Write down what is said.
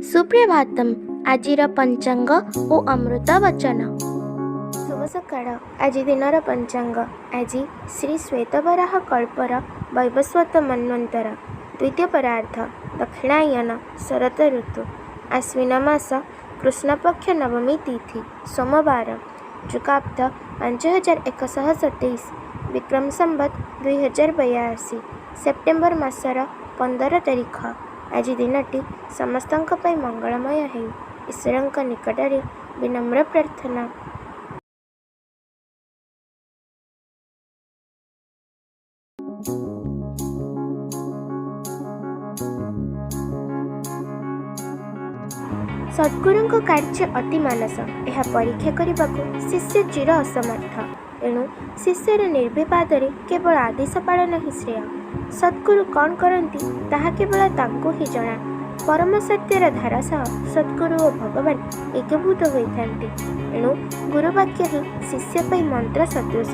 ସୁପ୍ରଭାତମ୍। ଆଜିର ପଞ୍ଚାଙ୍ଗ ଓ ଅମୃତ ବଚନ। ଶୁଭ ସକାଳ। ଆଜି ଦିନର ପଞ୍ଚାଙ୍ଗ। ଆଜି ଶ୍ରୀ ଶ୍ୱେତବରାହ କଳ୍ପର ବୈବସ୍ୱତ ମନ୍ୱନ୍ତର ଦ୍ୱିତୀୟ ପରାର୍ଦ୍ଧ ଦକ୍ଷିଣାୟନ ଶରତ ଋତୁ ଆଶ୍ୱିନ ମାସ କୃଷ୍ଣପକ୍ଷ ନବମୀ ତିଥି ସୋମବାର ଯୁଗାବ୍ଦ 5127 ବିକ୍ରମ ସମ୍ବତ 2082 ସେପ୍ଟେମ୍ବର ମାସର 15 ତାରିଖ। ଆଜି ଦିନଟି ସମସ୍ତଙ୍କ ପାଇଁ ମଙ୍ଗଳମୟ ହେଉ। ଈଶ୍ୱରଙ୍କ ନିକଟରେ ବିନମ୍ର ପ୍ରାର୍ଥନା। ସଦ୍ଗୁରୁଙ୍କ କାର୍ଯ୍ୟ ଅତି ମାନସ। ଏହା ପରୀକ୍ଷା କରିବାକୁ ଶିଷ୍ୟ ଚିର ଅସମର୍ଥ। ଏଣୁ ଶିଷ୍ୟର ନିର୍ବିବାଦରେ କେବଳ ଆଦେଶ ପାଳନ ହିଁ ଶ୍ରେୟ। ସଦ୍ଗୁରୁ କ'ଣ କରନ୍ତି ତାହା କେବଳ ତାଙ୍କୁ ହିଁ ଜଣା। ପରମ ସତ୍ୟର ଧାରା ସହ ସଦ୍ଗୁରୁ ଓ ଭଗବାନ ଏକୀଭୂତ ହୋଇଥାନ୍ତି। ଏଣୁ ଗୁରୁବାକ୍ୟ ହିଁ ଶିଷ୍ୟ ପାଇଁ ମନ୍ତ୍ର ସଦୃଶ।